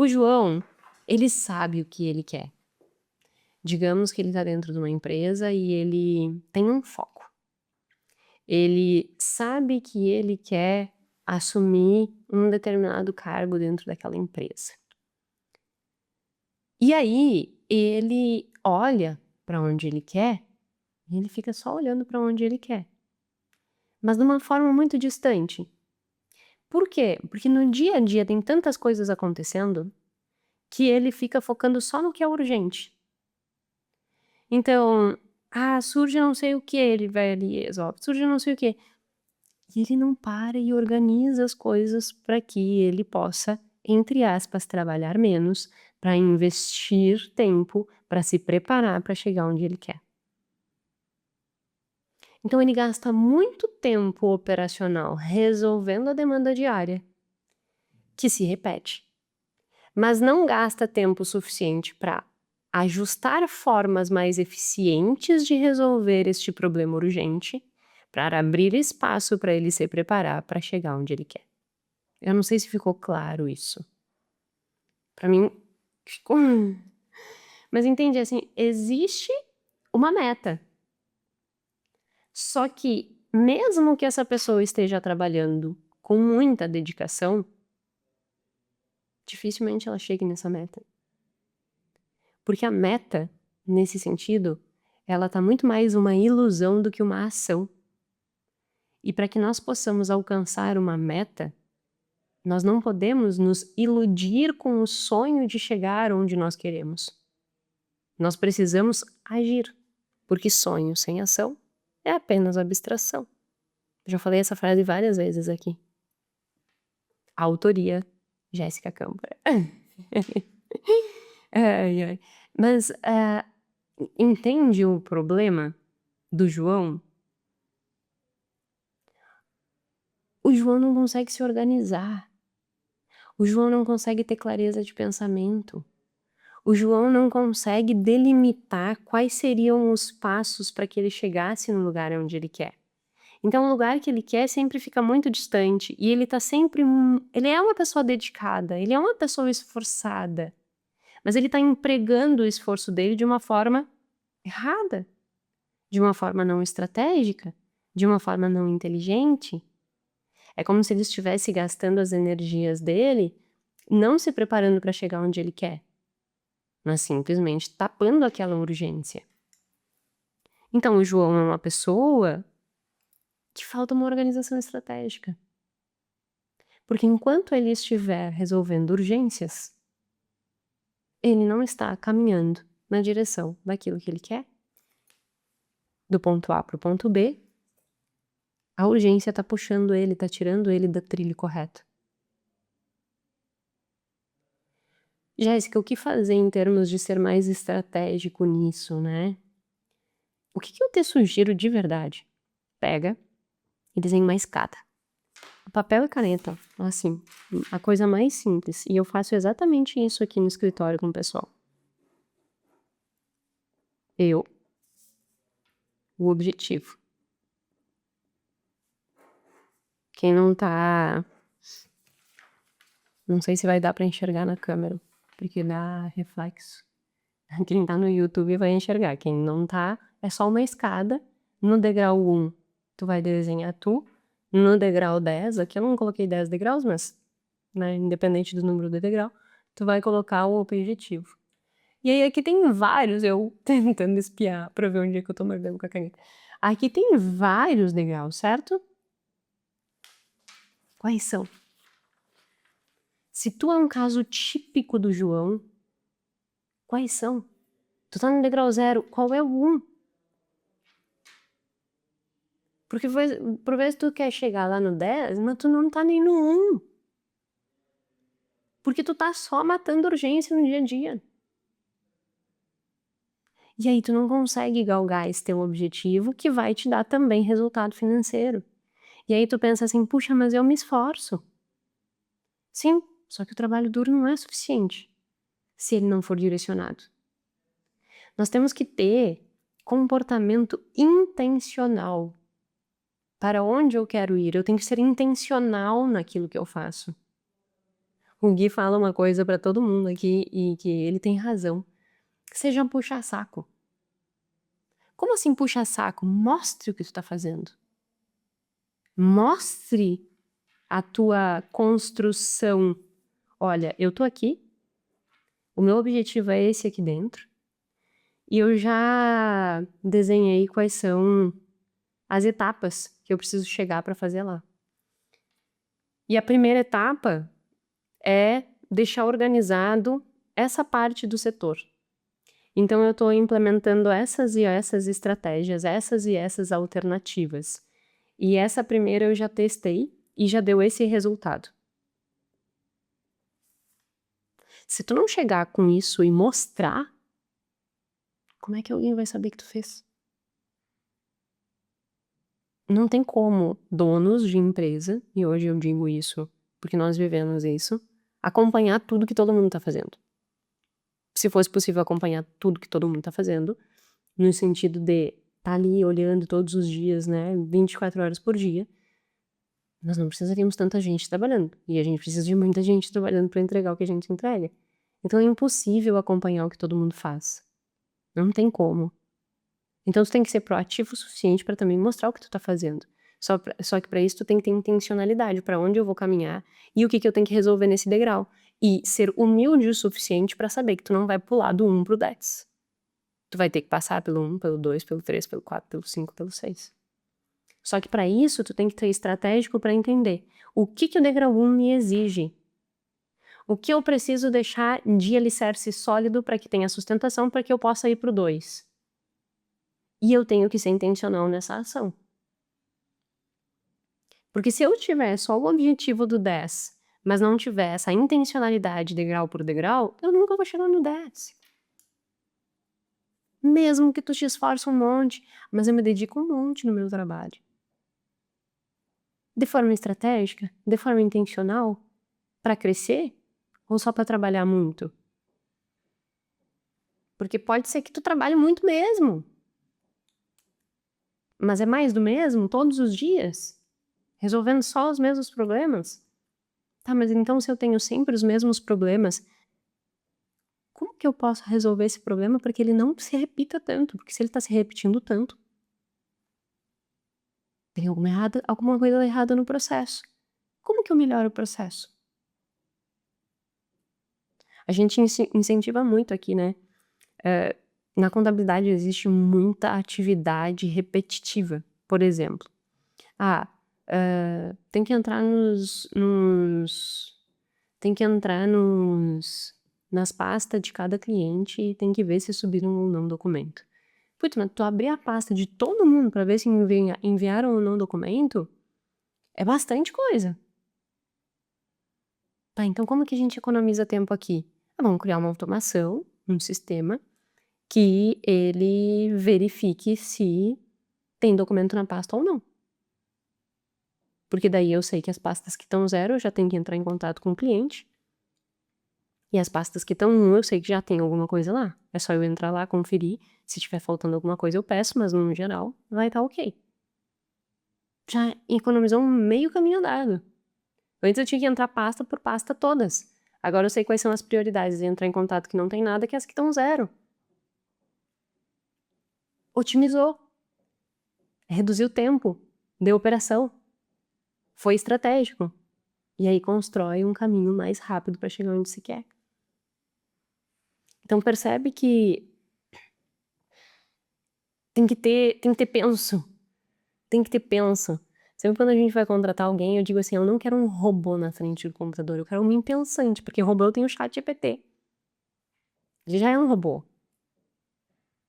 O João, ele sabe o que ele quer. Digamos que ele está dentro de uma empresa e ele tem um foco. Ele sabe que ele quer assumir um determinado cargo dentro daquela empresa. E aí, ele olha para onde ele quer e ele fica só olhando para onde ele quer. Mas de uma forma muito distante. Por quê? Porque no dia a dia tem tantas coisas acontecendo que ele fica focando só no que é urgente. Então, surge não sei o que, ele vai ali e resolve. Surge não sei o que. E ele não para e organiza as coisas para que ele possa, entre aspas, trabalhar menos, para investir tempo, para se preparar para chegar onde ele quer. Então ele gasta muito tempo operacional resolvendo a demanda diária, que se repete, mas não gasta tempo suficiente para ajustar formas mais eficientes de resolver este problema urgente, para abrir espaço para ele se preparar para chegar onde ele quer. Eu não sei se ficou claro isso. Para mim, ficou. Mas entende, assim, existe uma meta. Só que, mesmo que essa pessoa esteja trabalhando com muita dedicação, dificilmente ela chegue nessa meta. Porque a meta, nesse sentido, ela tá muito mais uma ilusão do que uma ação. E para que nós possamos alcançar uma meta, nós não podemos nos iludir com o sonho de chegar onde nós queremos. Nós precisamos agir, porque sonho sem ação é apenas abstração. Eu já falei essa frase várias vezes aqui. Autoria, Jéssica Câmara. Ai, ai. Mas entende o problema do João? O João não consegue se organizar. O João não consegue ter clareza de pensamento. O João não consegue delimitar quais seriam os passos para que ele chegasse no lugar onde ele quer. Então, o lugar que ele quer sempre fica muito distante e ele tá sempre. Ele é uma pessoa dedicada, ele é uma pessoa esforçada, mas ele tá empregando o esforço dele de uma forma errada, de uma forma não estratégica, de uma forma não inteligente. É como se ele estivesse gastando as energias dele não se preparando para chegar onde ele quer, mas simplesmente tapando aquela urgência. Então, o João é uma pessoa que falta uma organização estratégica. Porque enquanto ele estiver resolvendo urgências, ele não está caminhando na direção daquilo que ele quer. Do ponto A para o ponto B, a urgência está puxando ele, está tirando ele da trilha correta. Jéssica, o que fazer em termos de ser mais estratégico nisso, né? O que eu te sugiro de verdade? Pega e desenha uma escada. Papel e caneta, assim, a coisa mais simples. E eu faço exatamente isso aqui no escritório com o pessoal. O objetivo. Quem não tá... Não sei se vai dar pra enxergar na câmera, porque dá reflexo. Quem tá no YouTube vai enxergar. Quem não tá, é só uma escada. No degrau 1, tu vai desenhar tu. No degrau 10, aqui eu não coloquei 10 degraus, mas, né, independente do número do degrau, tu vai colocar o objetivo. E aí aqui tem vários, eu tentando espiar pra ver onde é que eu tô mordendo com a caneta. Aqui tem vários degraus, certo? Quais são? Se tu é um caso típico do João, quais são? Tu tá no degrau 0, qual é o 1? Porque por vezes tu quer chegar lá no 10, mas tu não tá nem no 1. Porque tu tá só matando urgência no dia a dia. E aí tu não consegue galgar esse teu objetivo que vai te dar também resultado financeiro. E aí tu pensa assim, puxa, mas eu me esforço. Sim, só que o trabalho duro não é suficiente se ele não for direcionado. Nós temos que ter comportamento intencional. Para onde eu quero ir? Eu tenho que ser intencional naquilo que eu faço. O Gui fala uma coisa pra todo mundo aqui e que ele tem razão. Seja um puxa-saco. Como assim puxa-saco? Mostre o que tu tá fazendo. Mostre a tua construção. Olha, eu tô aqui, o meu objetivo é esse aqui dentro, e eu já desenhei quais são as etapas que eu preciso chegar pra fazer lá. E a primeira etapa é deixar organizado essa parte do setor. Então eu tô implementando essas e essas estratégias, essas e essas alternativas. E essa primeira eu já testei e já deu esse resultado. Se tu não chegar com isso e mostrar, como é que alguém vai saber que tu fez? Não tem como donos de empresa, e hoje eu digo isso porque nós vivemos isso, acompanhar tudo que todo mundo tá fazendo. Se fosse possível acompanhar tudo que todo mundo tá fazendo, no sentido de tá ali olhando todos os dias, né, 24 horas por dia, nós não precisaríamos tanta gente trabalhando. E a gente precisa de muita gente trabalhando para entregar o que a gente entrega. Então é impossível acompanhar o que todo mundo faz. Não tem como. Então tu tem que ser proativo o suficiente para também mostrar o que tu tá fazendo. Só que para isso tu tem que ter intencionalidade, para onde eu vou caminhar e o que eu tenho que resolver nesse degrau. E ser humilde o suficiente para saber que tu não vai pular do 1 pro 10. Tu vai ter que passar pelo 1, pelo 2, pelo 3, pelo 4, pelo 5, pelo 6. Só que para isso tu tem que ser estratégico para entender o que o degrau 1 me exige. O que eu preciso deixar de alicerce sólido para que tenha sustentação para que eu possa ir pro 2. E eu tenho que ser intencional nessa ação. Porque se eu tiver só o objetivo do 10, mas não tiver essa intencionalidade degrau por degrau, eu nunca vou chegar no 10. Mesmo que tu te esforce um monte, mas eu me dedico um monte no meu trabalho. De forma estratégica, de forma intencional, para crescer ou só para trabalhar muito? Porque pode ser que tu trabalhe muito mesmo. Mas é mais do mesmo todos os dias? Resolvendo só os mesmos problemas? Tá, mas então se eu tenho sempre os mesmos problemas, como que eu posso resolver esse problema para que ele não se repita tanto? Porque se ele tá se repetindo tanto, tem alguma coisa errada no processo. Como que eu melhoro o processo? A gente incentiva muito aqui, né? Na contabilidade existe muita atividade repetitiva. Por exemplo, tem que entrar tem que entrar nas pastas de cada cliente e tem que ver se subiram ou não documento. Putz, mas tu abrir a pasta de todo mundo para ver se enviaram ou não documento é bastante coisa. Tá, então como que a gente economiza tempo aqui? Vamos criar uma automação, um sistema que ele verifique se tem documento na pasta ou não. Porque daí eu sei que as pastas que estão 0 eu já tenho que entrar em contato com o cliente. E as pastas que estão 1 eu sei que já tem alguma coisa lá. É só eu entrar lá, conferir. Se tiver faltando alguma coisa eu peço, mas no geral vai estar ok. Já economizou um meio caminho andado. Antes eu tinha que entrar pasta por pasta todas. Agora eu sei quais são as prioridades e entrar em contato que não tem nada, que é as que estão 0. Otimizou. Reduziu o tempo de operação. Foi estratégico. E aí constrói um caminho mais rápido para chegar onde se quer. Então percebe que tem que ter penso. Tem que ter penso. Sempre quando a gente vai contratar alguém, eu digo assim, eu não quero um robô na frente do computador, eu quero um mim pensante, porque robô eu tenho o ChatGPT. Ele já é um robô.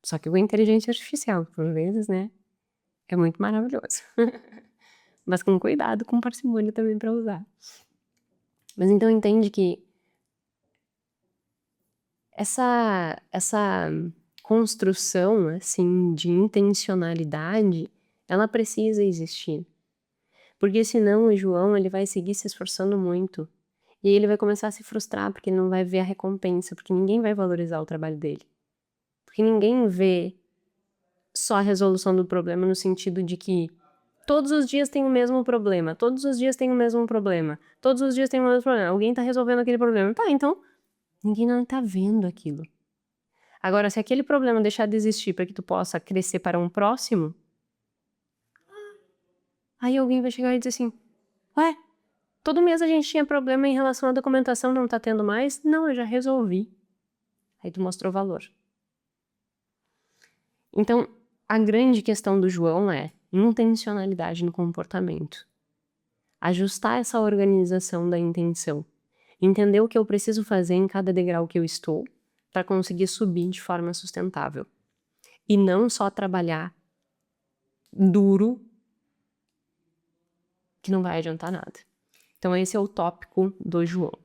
Só que com inteligência artificial, por vezes, né? É muito maravilhoso. Mas com cuidado, com parcimônia também para usar. Mas então entende que essa construção, assim, de intencionalidade, ela precisa existir. Porque senão o João, ele vai seguir se esforçando muito. E aí ele vai começar a se frustrar, porque ele não vai ver a recompensa, porque ninguém vai valorizar o trabalho dele. Porque ninguém vê só a resolução do problema no sentido de que Todos os dias tem o mesmo problema, todos os dias tem o mesmo problema, todos os dias tem o mesmo problema. Alguém tá resolvendo aquele problema. Tá, então, ninguém não tá vendo aquilo. Agora, se aquele problema deixar de existir para que tu possa crescer para um próximo, aí alguém vai chegar e dizer assim, ué, todo mês a gente tinha problema em relação à documentação, não tá tendo mais? Não, eu já resolvi. Aí tu mostrou valor. Então, a grande questão do João é intencionalidade no comportamento. Ajustar essa organização da intenção. Entender o que eu preciso fazer em cada degrau que eu estou para conseguir subir de forma sustentável. E não só trabalhar duro, que não vai adiantar nada. Então esse é o tópico do João.